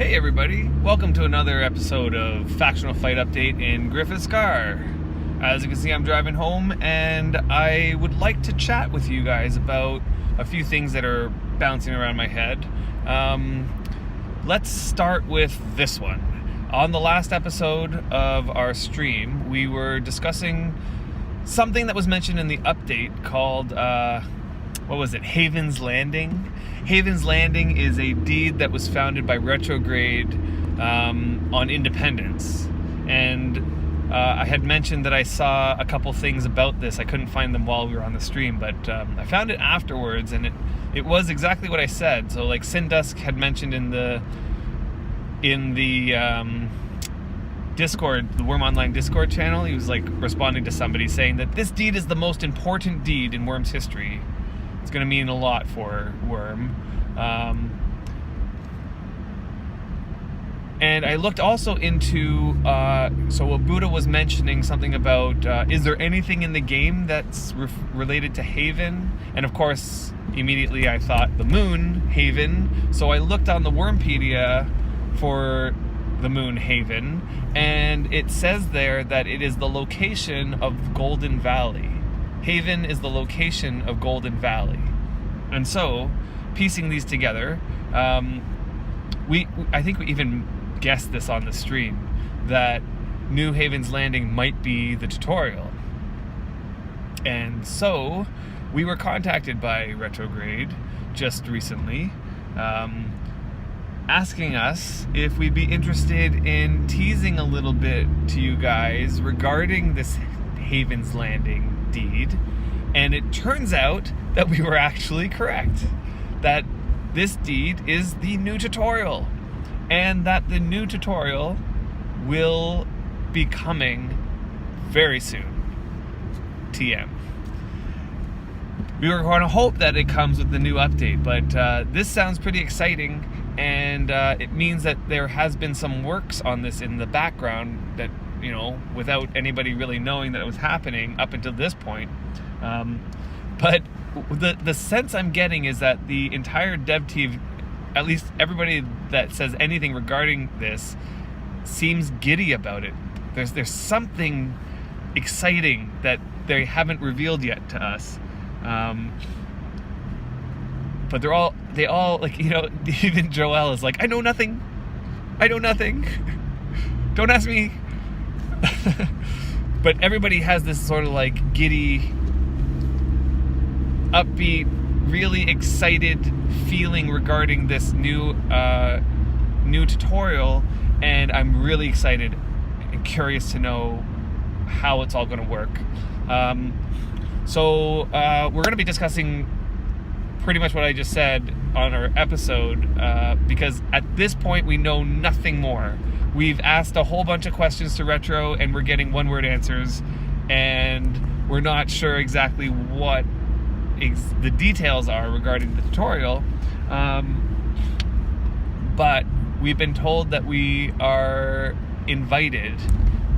Hey everybody, welcome to another episode of Factional Fight Update in Griffith's car. As you can see, I'm driving home and I would like to chat with you guys about a few things that are bouncing around my head. Let's start with this one. On the last episode of our stream, we were discussing something that was mentioned in the update called, Haven's Landing. Haven's Landing is a deed that was founded by Retrograde on Independence. And I had mentioned that I saw a couple things about this. I couldn't find them while we were on the stream, but I found it afterwards, and it was exactly what I said. So like Sindusk had mentioned in the Discord, the Worm Online Discord channel, he was like responding to somebody saying that this deed is the most important deed in Worm's history. It's going to mean a lot for Worm. And I looked also into, so Buddha was mentioning something about, is there anything in the game that's related to Haven? And of course, immediately I thought the moon, Haven. So I looked on the Wormpedia for the moon, Haven, and it says there that it is the location of Golden Valley. Haven is the location of Golden Valley. And so, piecing these together, I think we even guessed this on the stream, that New Haven's Landing might be the tutorial. And so, we were contacted by Retrograde just recently, asking us if we'd be interested in teasing a little bit to you guys regarding this Haven's Landing deed, and it turns out that we were actually correct, that this deed is the new tutorial, and that the new tutorial will be coming very soon. TM. We were going to hope that it comes with the new update, but this sounds pretty exciting, and it means that there has been some works on this in the background that, you know, without anybody really knowing that it was happening up until this point. But the sense I'm getting is that the entire dev team, at least everybody that says anything regarding this, seems giddy about it. There's something exciting that they haven't revealed yet to us. But they all like, you know, even Joel is like, I know nothing. Don't ask me. But everybody has this sort of like giddy, upbeat, really excited feeling regarding this new tutorial, and I'm really excited and curious to know how it's all going to work. So we're going to be discussing pretty much what I just said on our episode, because at this point we know nothing more. We've asked a whole bunch of questions to Retro, and we're getting one-word answers, and we're not sure exactly what the details are regarding the tutorial. But we've been told that we are invited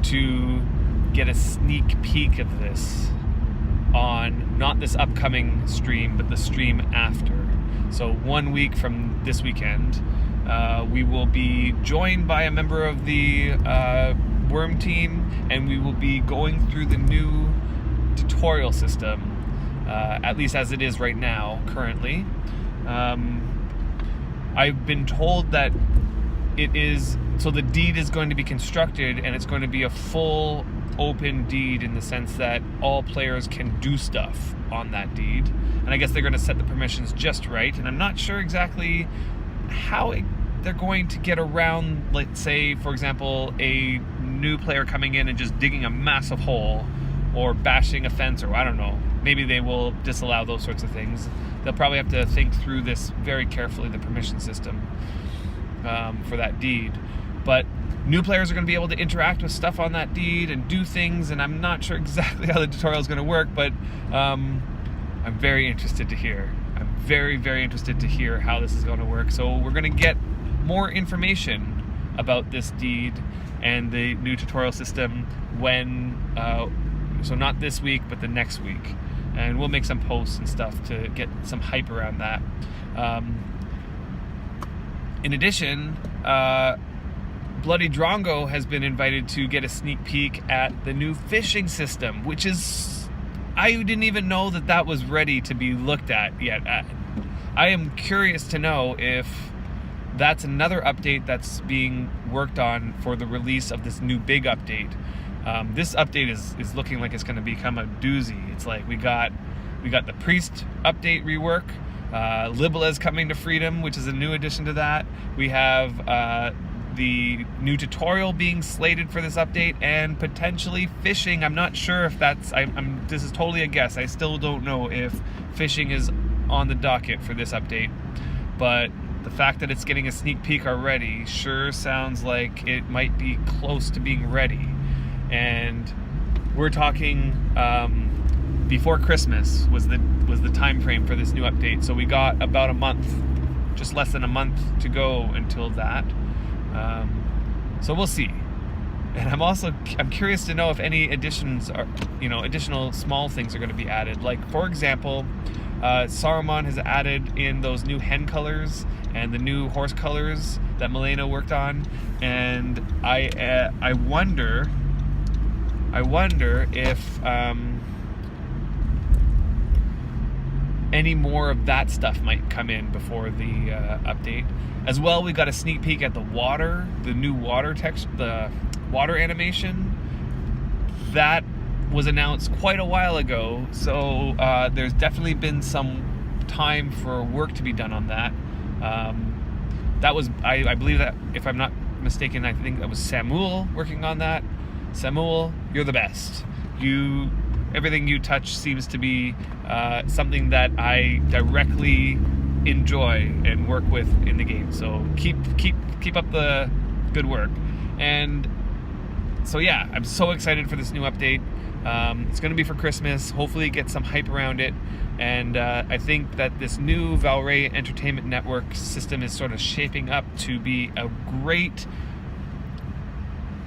to get a sneak peek of this on not this upcoming stream, but the stream after. So 1 week from this weekend, we will be joined by a member of the Worm team, and we will be going through the new tutorial system, at least as it is right now, currently. I've been told that the deed is going to be constructed, and it's going to be a full open deed in the sense that all players can do stuff on that deed. And I guess they're going to set the permissions just right, and I'm not sure exactly how they're going to get around, let's say, for example, a new player coming in and just digging a massive hole or bashing a fence, or I don't know. Maybe they will disallow those sorts of things. They'll probably have to think through this very carefully, the permission system for that deed. But new players are going to be able to interact with stuff on that deed and do things, and I'm not sure exactly how the tutorial is going to work, but I'm very interested to hear. I'm very, very interested to hear how this is going to work. So we're going to get more information about this deed and the new tutorial system when, so not this week, but the next week. And we'll make some posts and stuff to get some hype around that. In addition, Bloody Drongo has been invited to get a sneak peek at the new fishing system, which is, I didn't even know that was ready to be looked at yet. I am curious to know if that's another update that's being worked on for the release of this new big update. This update is looking like it's going to become a doozy. It's like we got the Priest update rework, Libele's coming to Freedom, which is a new addition to that. We have the new tutorial being slated for this update, and potentially fishing. I'm not sure if that's, this is totally a guess. I still don't know if fishing is on the docket for this update, but the fact that it's getting a sneak peek already sure sounds like it might be close to being ready. And we're talking before Christmas was the time frame for this new update, so we got about a month, just less than a month to go until that. So we'll see. And I'm curious to know if any additions are, additional small things are going to be added. Like, for example, Saruman has added in those new hen colors and the new horse colors that Milena worked on, and I wonder if any more of that stuff might come in before the update. As well, we got a sneak peek at the new water text, the water animation. That was announced quite a while ago, so there's definitely been some time for work to be done on that. That was, I believe that, if I'm not mistaken, I think that was Samuel working on that. Samuel, you're the best. Everything you touch seems to be something that I directly enjoy and work with in the game. So keep up the good work. And so yeah, I'm so excited for this new update. It's going to be for Christmas. Hopefully get some hype around it. And I think that this new Valray Entertainment Network system is sort of shaping up to be a great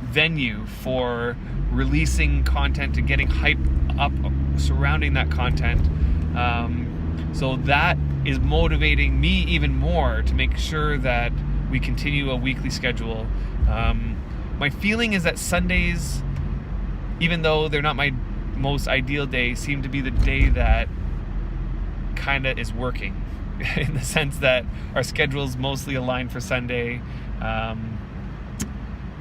venue for releasing content and getting hype up surrounding that content. So that is motivating me even more to make sure that we continue a weekly schedule. My feeling is that Sundays, even though they're not my most ideal day, seem to be the day that kind of is working in the sense that our schedule's mostly aligned for Sunday.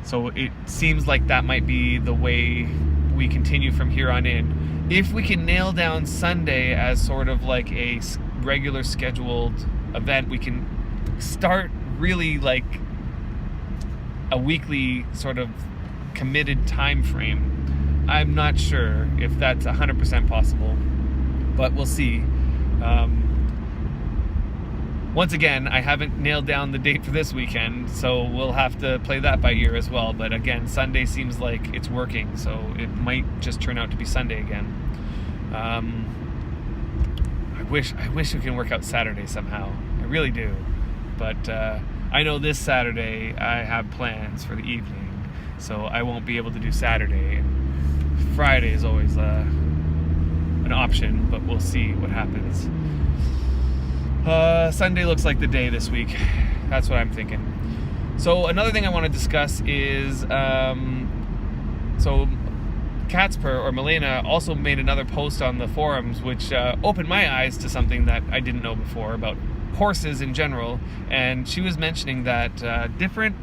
So it seems like that might be the way we continue from here on in. If we can nail down Sunday as sort of like a regular scheduled event, we can start really like a weekly sort of committed time frame. I'm not sure if that's 100% possible, but we'll see. Once again, I haven't nailed down the date for this weekend, so we'll have to play that by ear as well. But again, Sunday seems like it's working, so it might just turn out to be Sunday again. I wish we can work out Saturday somehow. I really do. But I know this Saturday I have plans for the evening, so I won't be able to do Saturday. And Friday is always an option, but we'll see what happens. Sunday looks like the day this week. That's what I'm thinking. So another thing I want to discuss is, so Katspur, or Milena, also made another post on the forums, which opened my eyes to something that I didn't know before about horses in general. And she was mentioning that different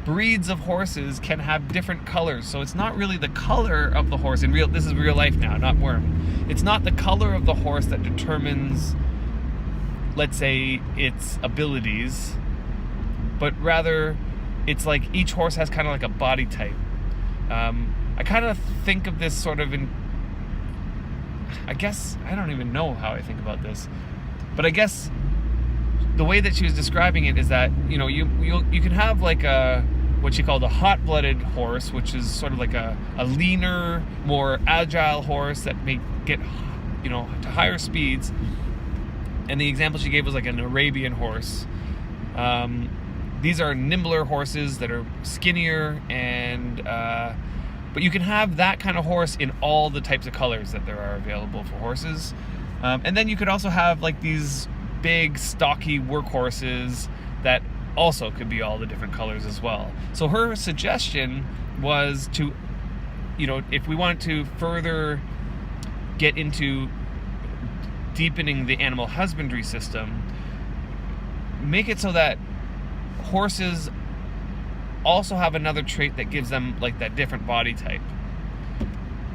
breeds of horses can have different colors. So it's not really the color of the horse. This is real life now, not Worm. It's not the color of the horse that determines, let's say, its abilities, but rather it's like each horse has kind of like a body type. I kind of think of this sort of I guess, I don't even know how I think about this, but I guess the way that she was describing it is that, you can have like what she called a hot-blooded horse, which is sort of like a leaner, more agile horse that may get, to higher speeds. And the example she gave was like an Arabian horse. These are nimbler horses that are skinnier, and but you can have that kind of horse in all the types of colors that there are available for horses. And then you could also have like these big, stocky workhorses that also could be all the different colors as well. So her suggestion was to, if we want to further get into deepening the animal husbandry system, make it so that horses also have another trait that gives them like that different body type.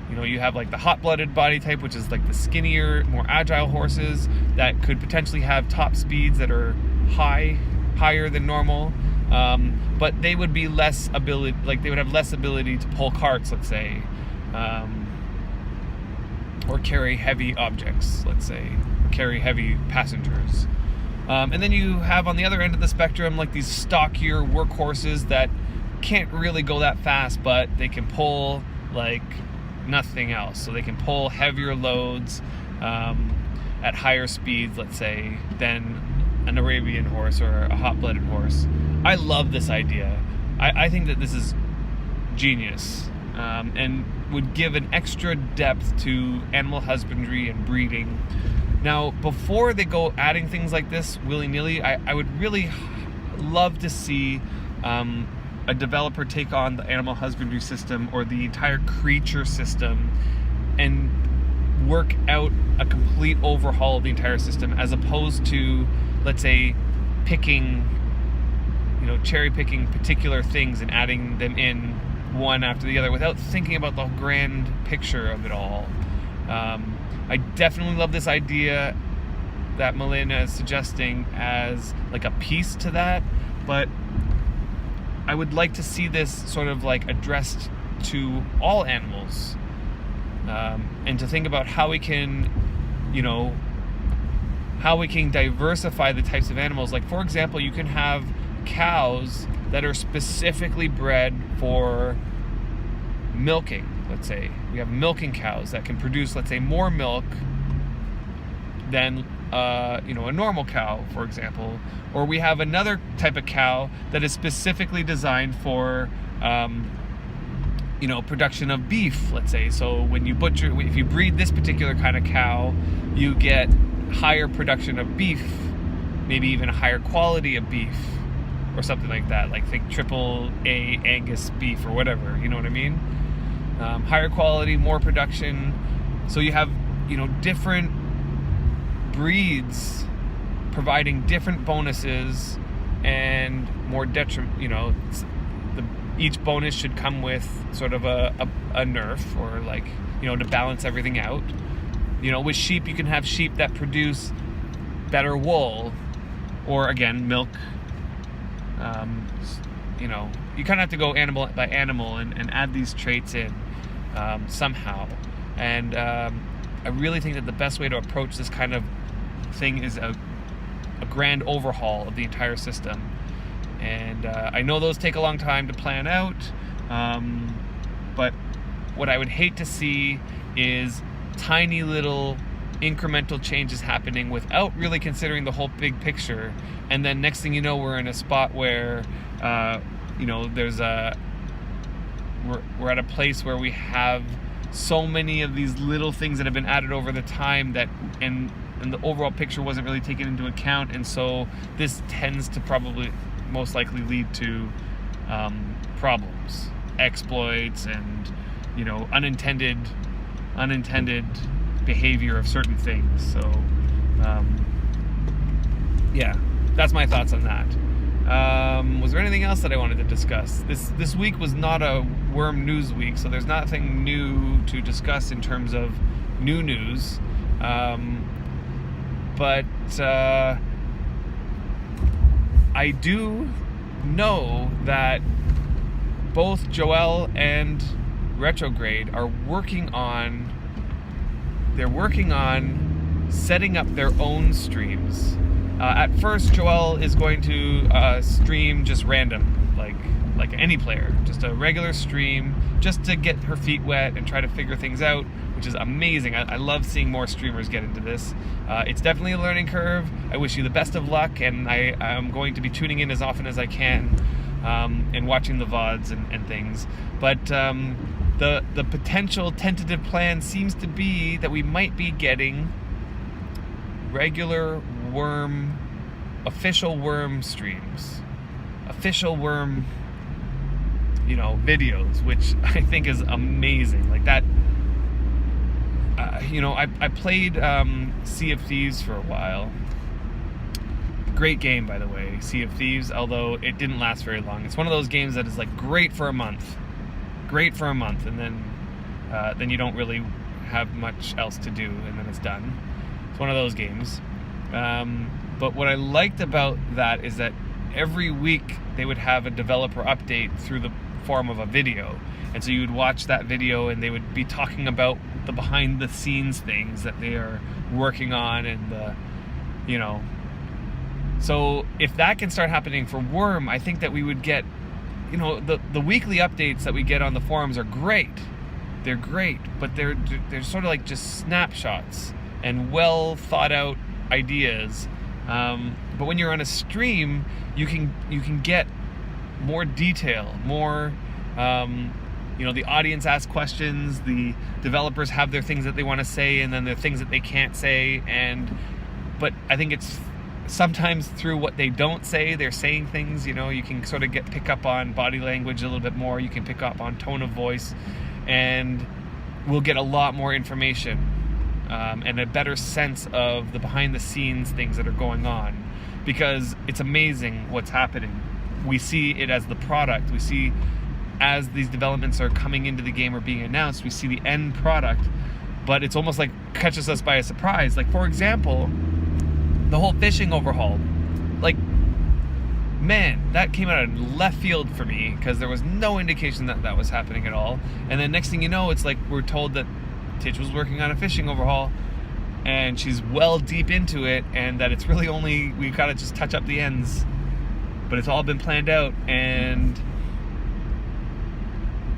You have like the hot-blooded body type, which is like the skinnier, more agile horses that could potentially have top speeds that are higher than normal, but they would be less ability, like they would have less ability to pull carts, let's say, or carry heavy objects, let's say, or carry heavy passengers. And then you have on the other end of the spectrum like these stockier workhorses that can't really go that fast, but they can pull like nothing else. So they can pull heavier loads at higher speeds, let's say, than an Arabian horse or a hot-blooded horse. I love this idea. I think that this is genius, and would give an extra depth to animal husbandry and breeding. Now, before they go adding things like this willy-nilly, I would really love to see a developer take on the animal husbandry system or the entire creature system and work out a complete overhaul of the entire system, as opposed to, let's say, cherry picking particular things and adding them in one after the other without thinking about the grand picture of it all. I definitely love this idea that Milena is suggesting as like a piece to that, but I would like to see this sort of like addressed to all animals, and to think about how we can diversify the types of animals. Like, for example, you can have cows that are specifically bred for milking. Let's say we have milking cows that can produce, let's say, more milk than a normal cow, for example. Or we have another type of cow that is specifically designed for production of beef, let's say. So if you breed this particular kind of cow, you get higher production of beef, maybe even a higher quality of beef, or something like that. Like, think triple A Angus beef or whatever, you know what I mean? Higher quality, more production. So you have, different breeds providing different bonuses and more detriment. Each bonus should come with sort of a nerf, or like, to balance everything out. With sheep, you can have sheep that produce better wool, or again, milk. You kind of have to go animal by animal and add these traits in somehow. And I really think that the best way to approach this kind of thing is a grand overhaul of the entire system. And I know those take a long time to plan out, but what I would hate to see is tiny little incremental changes happening without really considering the whole big picture. And then next thing you know, we're in a spot where we're at a place where we have so many of these little things that have been added over the time that and the overall picture wasn't really taken into account. And so this tends to probably most likely lead to problems, exploits, and unintended behavior of certain things. So that's my thoughts on that. Was there anything else that I wanted to discuss? This week was not a worm news week, so there's nothing new to discuss in terms of new news. But I do know that both Joel and Retrograde are working on setting up their own streams. At first, Joel is going to stream just random, like any player, just a regular stream, just to get her feet wet and try to figure things out, which is amazing. I love seeing more streamers get into this. It's definitely a learning curve. I wish you the best of luck, and I'm going to be tuning in as often as I can and watching the VODs and things. But the potential tentative plan seems to be that we might be getting regular official worm streams. official Worm, videos, which I think is amazing. Like that, I played Sea of Thieves for a while. Great game, by the way, Sea of Thieves, although it didn't last very long. It's one of those games that is like great for a month, and then you don't really have much else to do, and then it's done. It's one of those games. But what I liked about that is that every week they would have a developer update through the form of a video. And so you would watch that video and they would be talking about the behind the scenes things that they are working on, and so if that can start happening for Worm, I think that we would get, the weekly updates that we get on the forums are great. They're great, but they're sort of like just snapshots and well thought out ideas. But when you're on a stream, you can get more detail, more. The audience asks questions, the developers have their things that they want to say, and then there are things that they can't say. But I think it's sometimes through what they don't say, they're saying things. You can sort of pick up on body language a little bit more. You can pick up on tone of voice, and we'll get a lot more information and a better sense of the behind the scenes things that are going on, because it's amazing what's happening. We see it as the product. We see as these developments are coming into the game or being announced, we see the end product, but it's almost like catches us by a surprise. Like, for example, the whole fishing overhaul. Like, man, that came out of left field for me, because there was no indication that that was happening at all. And then next thing you know, it's like we're told that Titch was working on a fishing overhaul, and she's well deep into it, and that it's really only, we've got to just touch up the ends, but it's all been planned out, and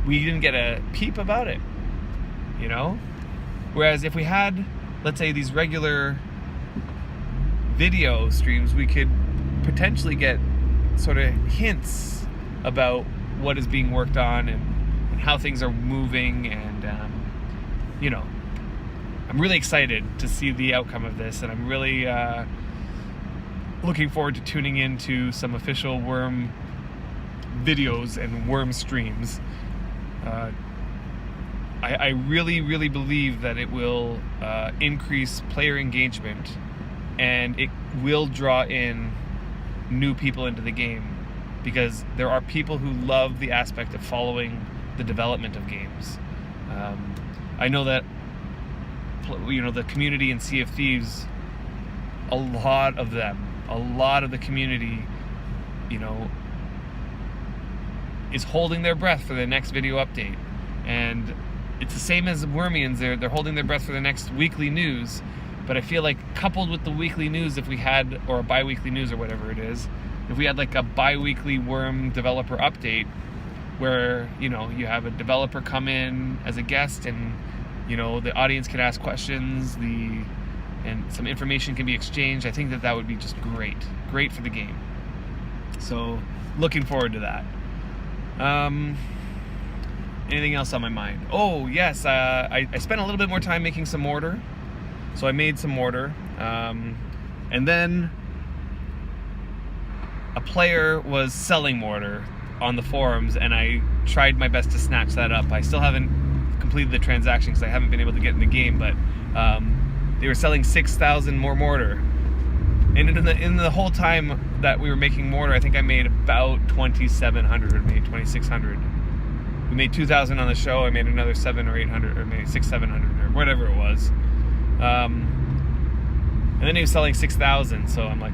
we didn't get a peep about it, Whereas if we had, let's say, these regular video streams, we could potentially get sort of hints about what is being worked on and how things are moving, and I'm really excited to see the outcome of this, and I'm really looking forward to tuning into some official Worm videos and Worm streams. I really, really believe that it will increase player engagement, and it will draw in new people into the game, because there are people who love the aspect of following the development of games. I know that the community in Sea of Thieves, a lot of the community, is holding their breath for the next video update. And it's the same as Wormians. They're holding their breath for the next weekly news. But I feel like coupled with the weekly news, if we had, or a bi-weekly news or whatever it is, if we had like a bi-weekly Worm developer update where, you have a developer come in as a guest, and, the audience can ask questions, and some information can be exchanged, I think that would be just great for the game. So, looking forward to that. Anything else on my mind? Oh, yes, I spent a little bit more time making some mortar. So I made some mortar. And then a player was selling mortar on the forums, and I tried my best to snatch that up. I still haven't completed the transaction because I haven't been able to get in the game, but they were selling 6,000 more mortar. And in the whole time that we were making mortar, I think I made about 2,700 or maybe 2,600. We made 2,000 on the show. I made another 700 or 800 or maybe 600-700 or whatever it was. And then he was selling 6,000, so I'm like,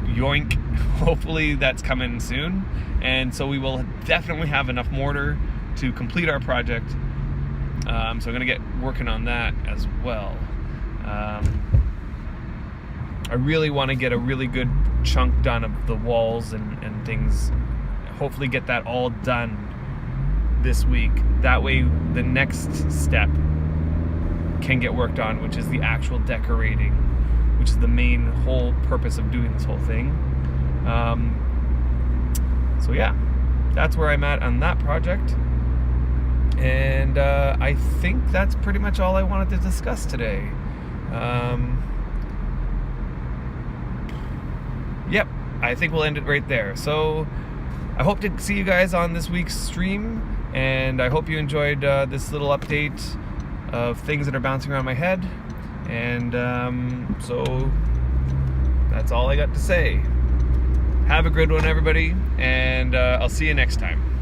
yoink. Hopefully that's coming soon. And so we will definitely have enough mortar to complete our project. So I'm going to get working on that as well. I really want to get a really good chunk done of the walls and things. Hopefully get that all done this week. That way the next step can get worked on, which is the actual decorating, which is the main whole purpose of doing this whole thing. So yeah, that's where I'm at on that project. And I think that's pretty much all I wanted to discuss today. Yep, I think we'll end it right there. So I hope to see you guys on this week's stream, and I hope you enjoyed this little update of things that are bouncing around my head. And so that's all I got to say. Have a good one, everybody, and I'll see you next time.